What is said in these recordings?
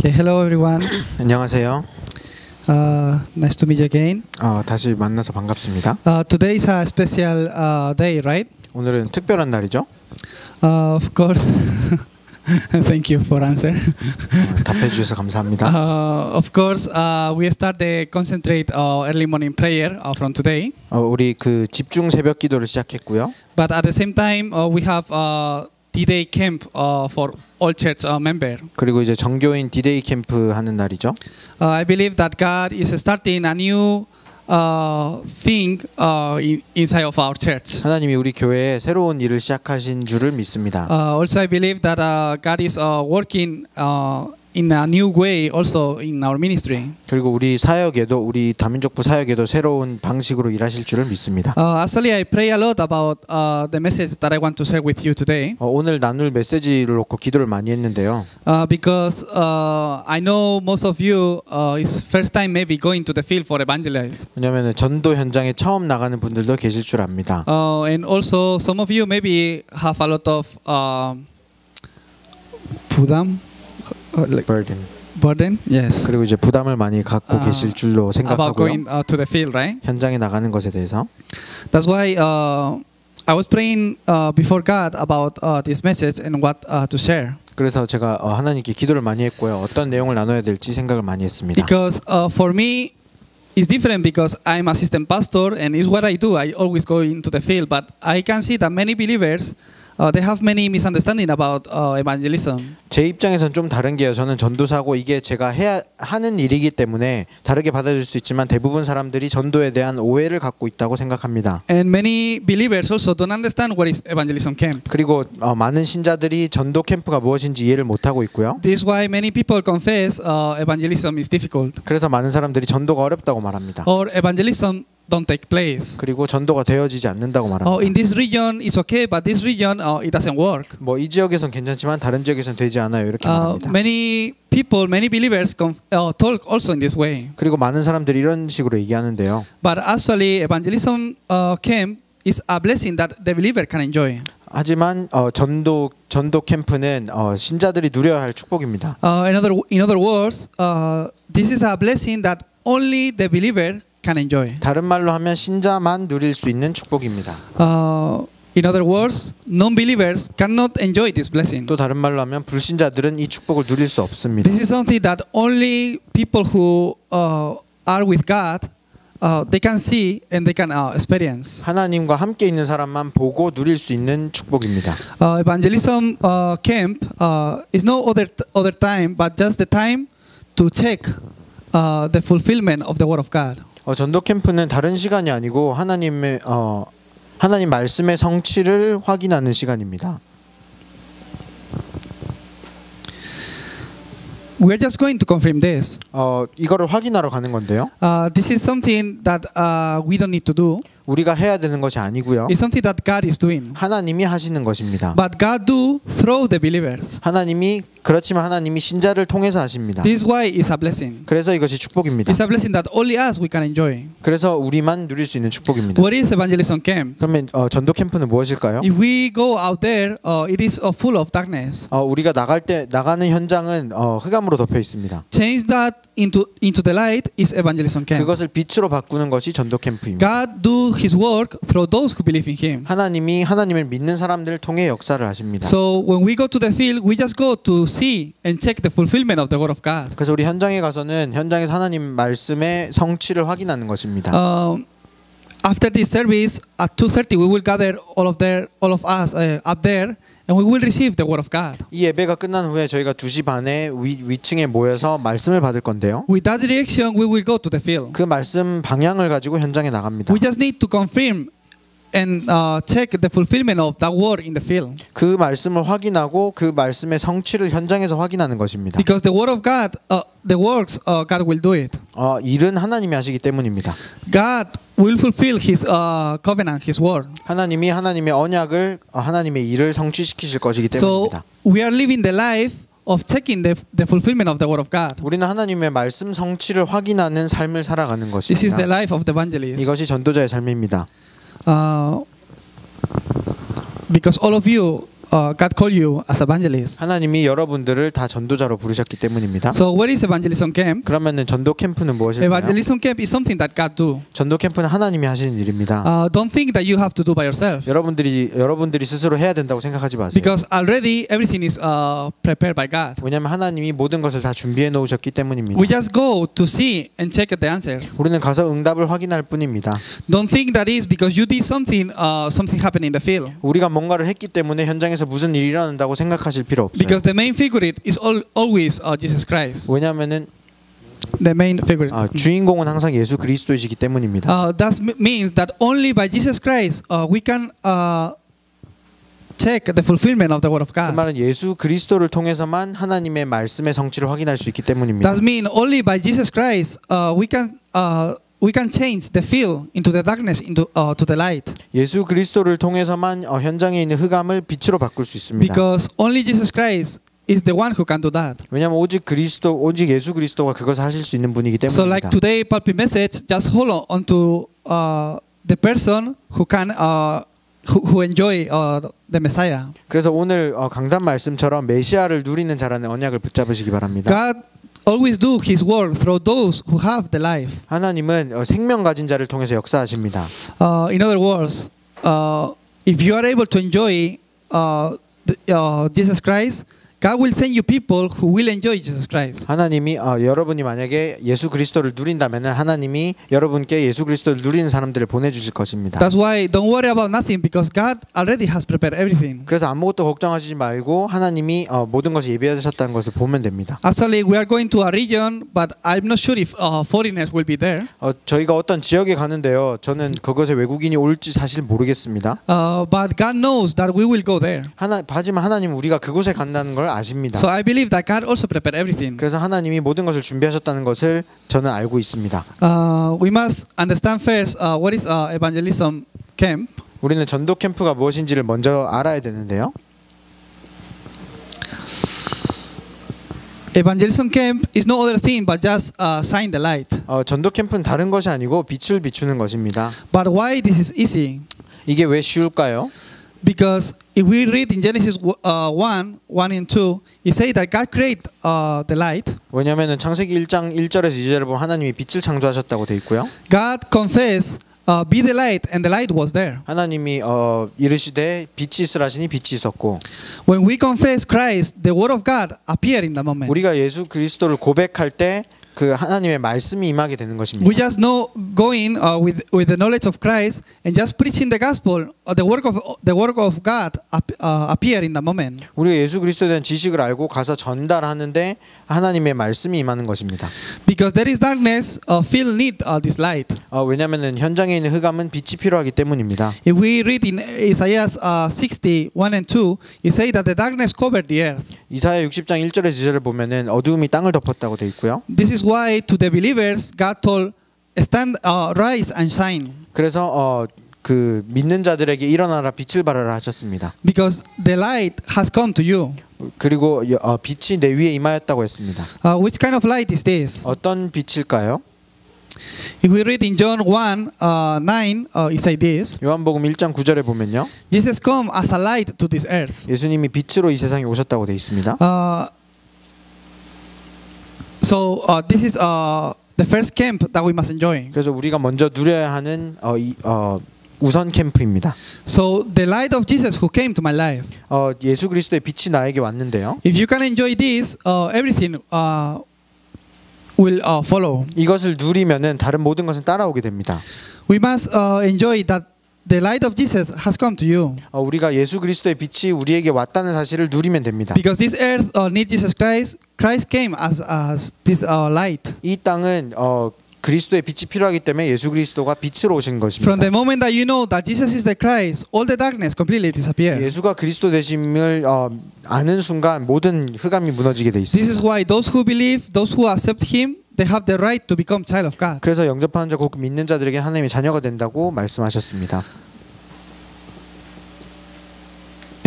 Okay, hello everyone. 안녕하세요. Nice to meet you again. 다시 만나서 반갑습니다. Today is a special day, right? 오늘은 특별한 날이죠? Of course. Thank you for answer. 답해 주셔서 감사합니다. Of course, we start the concentrate early morning prayer from today. 우리 그 집중 새벽 기도를 시작했고요. But at the same time, we have D-Day camp for all church member. 그리고 이제 정교인 D-Day 캠프 하는 날이죠. I believe that God is starting a new thing inside of our church. 하나님이 우리 교회에 새로운 일을 시작하신 줄을 믿습니다. Also, I believe that God is working in a new way also in our ministry. 그리고 우리 사역에도 우리 다민족부 사역에도 새로운 방식으로 일하실 줄을 믿습니다. Actually, I pray a lot about the message that I want to share with you today. 오늘 나눌 메시지를 놓고 기도를 많이 했는데요. Because I know most of you is first time maybe going to the field for evangelism. 왜냐하면 전도 현장에 처음 나가는 분들도 계실 줄 압니다. And also some of you maybe have a lot of 부담. Like burden, yes. 그리고 이제 부담을 많이 갖고 계실 줄로 about 생각하고요. going to the field, right? 현장에 나가는 것에 대해서. That's why I was praying before God about this message and what to share. 그래서 제가 하나님께 기도를 많이 했고요. 어떤 내용을 나눠야 될지 생각을 많이 했습니다. Because for me, it's different because I'm assistant pastor and it's what I do. I always go into the field, but I can see that many believers. They have many misunderstanding about evangelism. 제 입장에서는 좀 다른 게요. 저는 전도사고 이게 제가 해야 하는 일이기 때문에 다르게 받아줄 수 있지만 대부분 사람들이 전도에 대한 오해를 갖고 있다고 생각합니다. And many believers also don't understand what is evangelism camp. 그리고 많은 신자들이 전도 캠프가 무엇인지 이해를 못 하고 있고요. This is why many people confess evangelism is difficult. 그래서 많은 사람들이 전도가 어렵다고 말합니다. Or evangelism don't take place. 그리고 전도가 되어지지 않는다고 말합니다. In this region it's okay, but this region it doesn't work. 뭐 이 지역에선 괜찮지만 다른 지역에선 되지 않아요. 이렇게 말합니다. Many people, many believers talk also in this way. 그리고 많은 사람들이 이런 식으로 얘기하는데요. But actually, evangelism camp is a blessing that the believer can enjoy. 하지만 전도 캠프는 신자들이 누려야 할 축복입니다. In other words, this is a blessing that only the believer can enjoy. 다른 말로 하면 신자만 누릴 수 있는 축복입니다. In other words, non-believers cannot enjoy this blessing. 또 다른 말로 하면 불신자들은 이 축복을 누릴 수 없습니다. This is something that only people who are with God they can see and they can experience. 하나님과 함께 있는 사람만 보고 누릴 수 있는 축복입니다. Evangelism camp is no other time but just the time to check the fulfillment of the word of God. 전도 캠프는 다른 시간이 아니고 하나님 말씀의 성취를 확인하는 시간입니다. We're just going to confirm this. 이거를 확인하러 가는 건데요. This is something that we don't need to do. 우리가 해야 되는 것이 아니고요. It's something that God is doing. 하나님이 하시는 것입니다. But God do through the believers. 그렇지만 하나님이 신자를 통해서 하십니다. This is why it's a blessing. 그래서 이것이 축복입니다. It's a blessing that only us we can enjoy. 그래서 우리만 누릴 수 있는 축복입니다. What is evangelism camp? 그러면 전도 캠프는 무엇일까요? If we go out there, it is full of darkness. 우리가 나가는 현장은 흑암으로 덮여 있습니다. Change that into the light is evangelism camp. 그것을 빛으로 바꾸는 것이 전도 캠프입니다. God do His work through those who believe in Him. 하나님이 하나님을 믿는 사람들을 통해 역사를 하십니다. So when we go to the field, we just go to see and check the fulfillment of the word of God. 그래서 우리 현장에 가서는 현장에서 하나님 말씀의 성취를 확인하는 것입니다. After this service at 2:30, we will gather all of us up there, and we will receive the word of God. 이 예배가 끝난 후에 저희가 2시 반에 위층에 모여서 말씀을 받을 건데요. With that direction, we will go to the field. 그 말씀 방향을 가지고 현장에 나갑니다. We just need to confirm and check the fulfillment of that word in the field. 그 말씀을 확인하고 그 말씀의 성취를 현장에서 확인하는 것입니다. Because the word of God, the works, God will do it. 일은 하나님이 하시기 때문입니다. God will fulfill His covenant, His word. 하나님이 하나님의 언약을 하나님의 일을 성취시키실 것이기 때문입니다. So we are living the life of checking the fulfillment of the word of God. 우리는 하나님의 말씀 성취를 확인하는 삶을 살아가는 것입니다. This is the life of the evangelist. 이것이 전도자의 삶입니다. Because all of you God called you as evangelists. 하나님이 여러분들을 다 전도자로 부르셨기 때문입니다. So what is evangelism camp? 그러면은 전도 캠프는 무엇일까요? Evangelism camp is something that God do. 전도 캠프는 하나님이 하시는 일입니다. Don't think that you have to do by yourself. 여러분들이 스스로 해야 된다고 생각하지 마세요. Because already everything is prepared by God. 왜냐하면 하나님이 모든 것을 다 준비해 놓으셨기 때문입니다. We just go to see and check the answers. 우리는 가서 응답을 확인할 뿐입니다. Don't think that is because you did something, something happened in the field. 우리가 뭔가를 했기 때문에 현장에서 무슨 일이 일어난다고 생각하실 필요 없어요. Because the main figure is always Jesus Christ. 왜냐하면은 The main figure. 주인공은 항상 예수 그리스도이시기 때문입니다. That means that only by Jesus Christ we can check the fulfillment of the word of 그 God. 말은 예수 그리스도를 통해서만 하나님의 말씀의 성취를 확인할 수 있기 때문입니다. That means only by Jesus Christ we can change the field into the darkness into to the light. 예수 그리스도를 통해서만 현장에 있는 흑암을 빛으로 바꿀 수 있습니다. Because only Jesus Christ is the one who can do that. 왜냐하면 오직 예수 그리스도가 그것을 하실 수 있는 분이기 So like 때문입니다. today pulpit message, just hold on to the person who can who enjoy the Messiah. 그래서 오늘 강단 말씀처럼 메시아를 누리는 자라는 언약을 붙잡으시기 바랍니다. God always do His work through those who have the life. 하나님은 생명 가진 자를 통해서 역사하십니다. In other words, if you are able to enjoy Jesus Christ, God will send you people who will enjoy Jesus Christ. 하나님이 여러분이 만약에 예수 그리스도를 누린다면은 하나님이 여러분께 예수 그리스도를 누리는 사람들을 보내주실 것입니다. That's why don't worry about nothing because God already has prepared everything. 그래서 아무것도 걱정하시지 말고 하나님이 모든 것을 예비하셨다는 것을 보면 됩니다. Actually, we are going to a region, but I'm not sure if foreigners will be there. 저희가 어떤 지역에 가는데요. 저는 그것에 외국인이 올지 사실 모르겠습니다. But God knows that we will go there. 하지만 하나님 우리가 그곳에 간다는 걸 아십니다. So I believe that God also prepared everything. 그래서 하나님이 모든 것을 준비하셨다는 것을 저는 알고 있습니다. We must understand first what is evangelism camp. 우리는 전도 캠프가 무엇인지를 먼저 알아야 되는데요. Evangelism camp is no other thing but just shine the light. 전도 캠프는 다른 것이 아니고 빛을 비추는 것입니다. But why this is easy? 이게 왜 쉬울까요? Because if we read in Genesis 1 and 2, it says that God created the light. 왜냐하면 창세기 1장 1절에서 2절을 보면 하나님이 빛을 창조하셨다고 돼 있고요. God confessed, "Be the light," and the light was there. 하나님이 이르시되 빛이 있으라 하시니 빛이 있었고. When we confess Christ, the word of God appeared in that moment. 우리가 예수 그리스도를 고백할 때 그 하나님의 말씀이 임하게 되는 것입니다. We just know going with the knowledge of Christ and just preaching the gospel. The work of God appear in that moment. 우리가 예수 그리스도에 대한 지식을 알고 가서 전달하는데 하나님의 말씀이 임하는 것입니다. Because there is darkness, field need this light. 왜냐하면 현장에 있는 흑암은 빛이 필요하기 때문입니다. If we read in Isaiah 60, 1 and 2, it says that the darkness covered the earth. 이사야 60장 1절에서 2절을 보면은 어두움이 땅을 덮었다고 돼 있고요. This is why to the believers God told, stand, rise and shine. 그래서 그 믿는 자들에게 일어나라 빛을 발하라 하셨습니다. Because the light has come to you. 그리고 빛이 내 위에 임하였다고 했습니다. Which kind of light is this? 어떤 빛일까요? If we read in John 1, 9, it says this. 요한복음 1장 9절에 보면요. Jesus come as a light to this earth. 예수님이 빛으로 이 세상에 오셨다고 돼 있습니다. So this is the first camp that we must enjoy. 그래서 우리가 먼저 누려야 하는 우선 캠프입니다. So the light of Jesus who came to my life. 예수 그리스도의 빛이 나에게 왔는데요. If you can enjoy this, everything will follow. 이것을 누리면은 다른 모든 것은 따라오게 됩니다. We must enjoy that the light of Jesus has come to you. 우리가 예수 그리스도의 빛이 우리에게 왔다는 사실을 누리면 됩니다. Because this earth needs Jesus Christ. Christ came as this light. 이 땅은 그리스도의 빛이 필요하기 때문에 예수 그리스도가 빛으로 오신 것입니다. From the moment that you know that Jesus is the Christ, all the darkness completely disappears. 예수가 그리스도 되심을 아는 순간 모든 흑암이 무너지게 돼 있습니다. This is why those who believe, those who accept Him, they have the right to become child of God. 그래서 영접하는 자 곧 믿는 자들에게 하나님의 자녀가 된다고 말씀하셨습니다.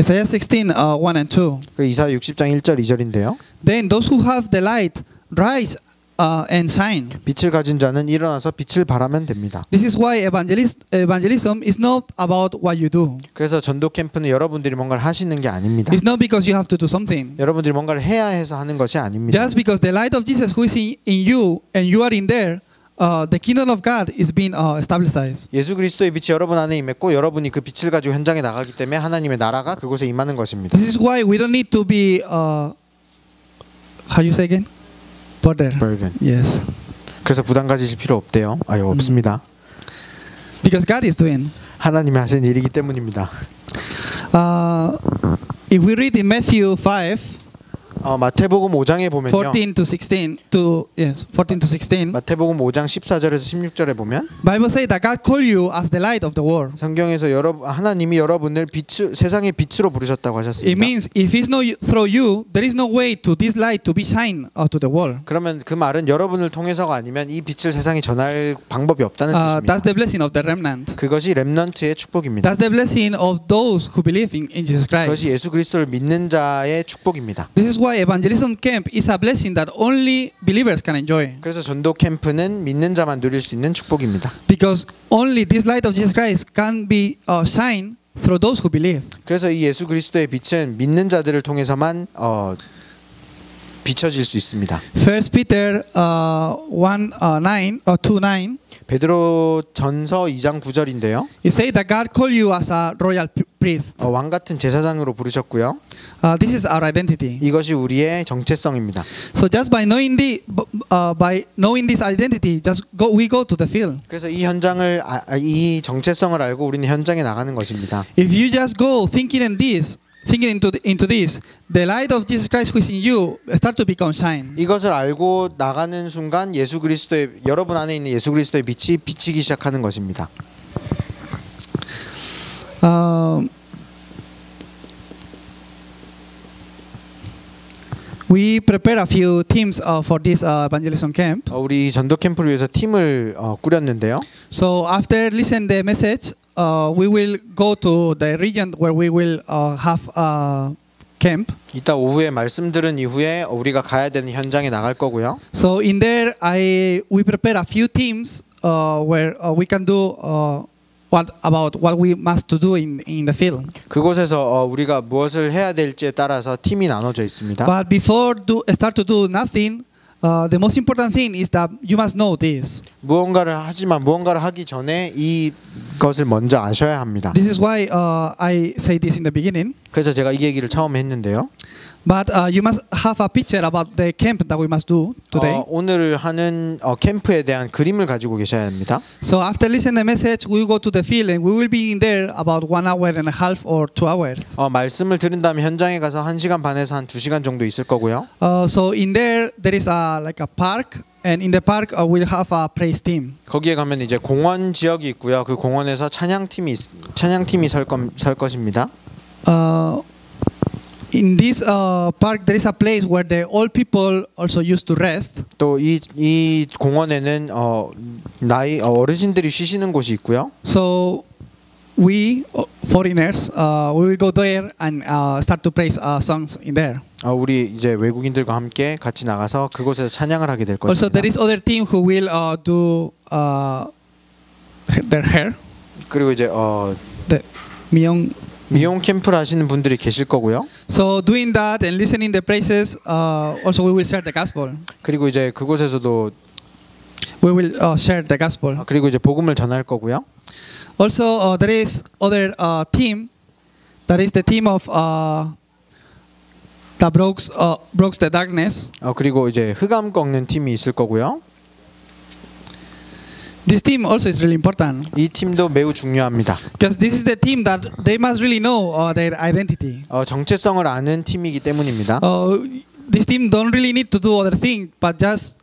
Isaiah 16, 1 and 2. 이사야 60장 1절 2절인데요. Then those who have the light rise and shine. 빛을 가진 자는 일어나서 빛을 발하면 됩니다. This is why evangelism is not about what you do. 그래서 전도 캠프는 여러분들이 뭔가를 하시는 게 아닙니다. It's not because you have to do something. 여러분들이 뭔가를 해야 해서 하는 것이 아닙니다. Just because the light of Jesus who is in you and you are in there, the kingdom of God is being established. 예수 그리스도의 빛이 여러분 안에 임했고 여러분이 그 빛을 가지고 현장에 나가기 때문에 하나님의 나라가 그곳에 임하는 것입니다. This is why we don't need to be how you say again? Burden. Yes. 그래서 부담 가지실 필요 없대요. 없습니다. Because God is doing. 하나님이 하신 일이기 때문입니다. If we read in Matthew 5, 마태복음 5장에 보면요. 14 to 16. 마태복음 5장 14절에서 16절에 보면 Bible says that God called you as the light of the world. 성경에서 하나님이 여러분을 세상의 빛으로 부르셨다고 하셨습니다. It means if it's not through you, there is no way to this light to be shine to the world. 그러면 그 말은 여러분을 통해서가 아니면 이 빛을 세상에 전할 방법이 없다는 뜻입니다. That's the blessing of the remnant. 그것이 렘넌트의 축복입니다. That's the blessing of those who believe in Jesus Christ. 그것이 예수 그리스도를 믿는 자의 축복입니다. This is why evangelism camp is a blessing that only believers can enjoy. 그래서 전도 캠프는 믿는 자만 누릴 수 있는 축복입니다. Because only this light of Jesus Christ can be shine through those who believe. 그래서 이 예수 그리스도의 빛은 믿는 자들을 통해서만 비춰질 수 있습니다. 1 Peter 2:9 베드로 전서 2장 9절인데요. It says that God called you as a royal priest. 왕 같은 제사장으로 부르셨고요. This is our identity. 이것이 우리의 정체성입니다. So just by knowing this identity, we go to the field. 그래서 이 현장을 이 정체성을 알고 우리는 현장에 나가는 것입니다. If you just go thinking into this, the light of Jesus Christ who is in you start to become shine. 이것을 알고 나가는 순간 여러분 안에 있는 예수 그리스도의 빛이 비치기 시작하는 것입니다. We prepare a few teams for this evangelism camp. 우리 전도 캠프를 위해서 팀을 꾸렸는데요. So after listening the message, we will go to the region where we will have a camp. 이따 오후에 말씀 들은 이후에 우리가 가야 되는 현장에 나갈 거고요. So in there, we prepare a few teams where we can do what we must to do in the field. 그곳에서 우리가 무엇을 해야 될지에 따라서 팀이 나눠져 있습니다. But before start to do nothing, the most important thing is that you must know this. 무언가를 하기 전에 이것을 먼저 아셔야 합니다. This is why I say this in the beginning. 그래서 제가 이 얘기를 처음에 했는데요. But you must have a picture about the camp that we must do today. 오늘 하는 캠프에 대한 그림을 가지고 계셔야 합니다. So after listening the message, we will go to the field and we will be in there about 1 hour and a half or 2 hours. 말씀을 들은 다음에 현장에 가서 1시간 반에서 한 2시간 정도 있을 거고요. So in there is like a park, and in the park we'll have a praise team. 거기에 가면 이제 공원 지역이 있고요. 그 공원에서 찬양팀이 설 것입니다. In this park, there is a place where the old people also used to rest. 또 이 공원에는 어르신들이 쉬시는 곳이 있고요. So we foreigners, we will go there and start to praise songs in there. 우리 이제 외국인들과 함께 같이 나가서 그곳에서 찬양을 하게 될 것입니다. Also, there is other team who will do their hair. 그리고 이제 the 미용 캠프를 하시는 분들이 계실 거고요. So doing that and listening the praises, also we will share the gospel. 그리고 이제 그곳에서도 we will share the gospel. 그리고 이제 복음을 전할 거고요. Also, there is other team, that is the team of that breaks the darkness. 그리고 이제 흑암 꺾는 팀이 있을 거고요. This team also is really important. 이 팀도 매우 중요합니다. Because this is the team that they must really know their identity. 정체성을 아는 팀이기 때문입니다. This team don't really need to do other thing, but just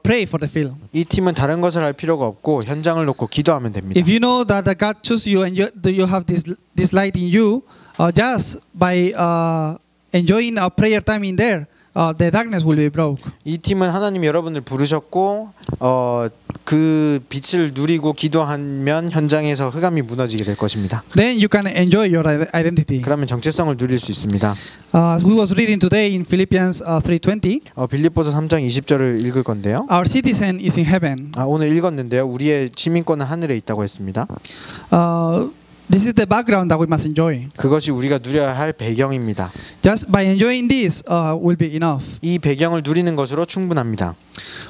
pray for the field. 이 팀은 다른 것을 할 필요가 없고 현장을 놓고 기도하면 됩니다. If you know that God chose you and you have this light in you, just by enjoying a prayer time in there, the darkness will be broke. 이 팀은 하나님이 여러분을 부르셨고 그 빛을 누리고 기도하면 현장에서 흑암이 무너지게 될 것입니다. Then you can enjoy your identity. 그러면 정체성을 누릴 수 있습니다. As we was reading today in Philippians 3:20, 빌립보서 3장 20절을 읽을 건데요. our citizen is in heaven. 오늘 읽었는데요. 우리의 시민권은 하늘에 있다고 했습니다. This is the background that we must enjoy. 그것이 우리가 누려야 할 배경입니다. Just by enjoying this will be enough. 이 배경을 누리는 것으로 충분합니다.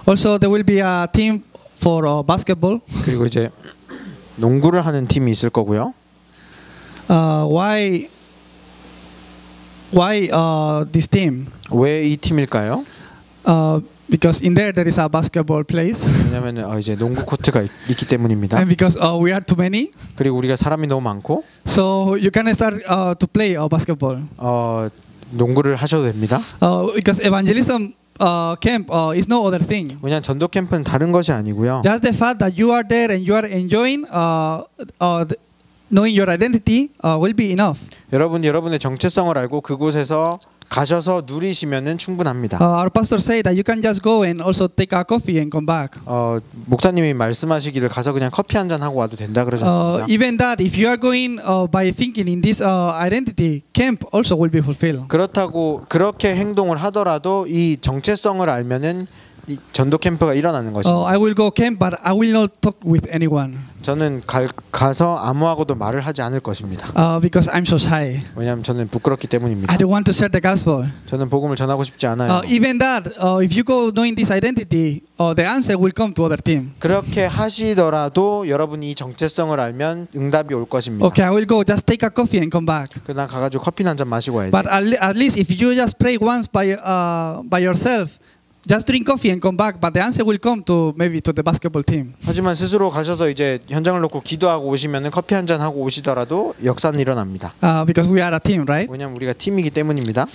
Also, there will be a team for basketball. 그리고 이제 농구를 하는 팀이 있을 거고요. Why this team? 왜 이 팀일까요? Because in there is a basketball place. 왜냐하면 이제 농구 코트가 있기 때문입니다. And because we are too many. 그리고 우리가 사람이 너무 많고. So you can start to play basketball. 농구를 하셔도 됩니다. Because evangelism camp is no other thing. 왜냐하면 전도 캠프는 다른 것이 아니고요. Just the fact that you are there and you are enjoying knowing your identity will be enough. 여러분의 정체성을 알고 그곳에서 가셔서 누리시면은 충분합니다. Our pastor said that you can just go and also take a coffee and come back. 목사님이 말씀하시기를 가서 그냥 커피 한 잔 하고 와도 된다 그러셨습니다. Even that, if you are going by thinking in this identity, camp also will be fulfilled. 그렇다고 그렇게 행동을 하더라도 이 정체성을 알면은 이 전도 캠프가 일어나는 것입니다. I will go camp, but I will not talk with anyone. 저는 가서 아무하고도 말을 하지 않을 것입니다. Because I'm so shy. 왜냐하면 저는 부끄럽기 때문입니다. I don't want to share the gospel. 저는 복음을 전하고 싶지 않아요. Even that, if you go knowing this identity, the answer will come to other team. 그렇게 하시더라도 여러분이 이 정체성을 알면 응답이 올 것입니다. Okay, I will go just take a coffee and come back. 그냥 가가지고 커피 한 잔 마시고 와야지. But at least if you just pray once by yourself, just drink coffee and come back, but the answer will come to maybe to the basketball team. 하지만 스스로 가셔서 이제 현장을 놓고 기도하고 오시면은 커피 한 잔 하고 오시더라도 역사는 일어납니다. Because we are a team, right? 왜냐하면 우리가 팀이기 때문입니다.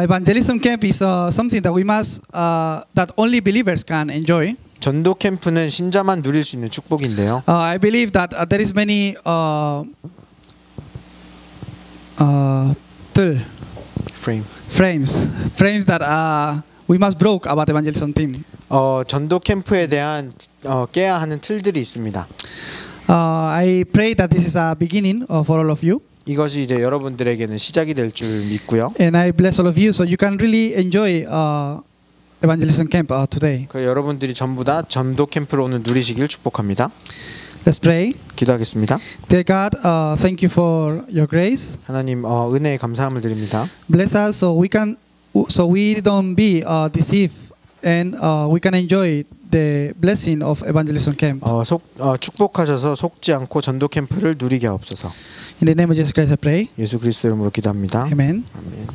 Evangelism camp is something that we must that only believers can enjoy. 전도 캠프는 신자만 누릴 수 있는 축복인데요. I believe that there is many frames that we must break about evangelism team. 전도 캠프에 대한 깨야 하는 틀들이 있습니다. I pray that this is a beginning for all of you. 이것이 이제 여러분들에게는 시작이 될 줄 믿고요. And I bless all of you so you can really enjoy evangelism camp today. 그 여러분들이 전부 다 전도 캠프로 오늘 누리시길 축복합니다. Let's pray. 기도하겠습니다. Dear God, thank you for your grace. 하나님 은혜에 감사함을 드립니다. Bless us so we don't be deceived and we can enjoy the blessing of evangelism camp. 축복하셔서 속지 않고 전도 캠프를 누리게 하옵소서. In the name of Jesus Christ, I pray. 예수 그리스도 이름으로 기도합니다. Amen. 아멘.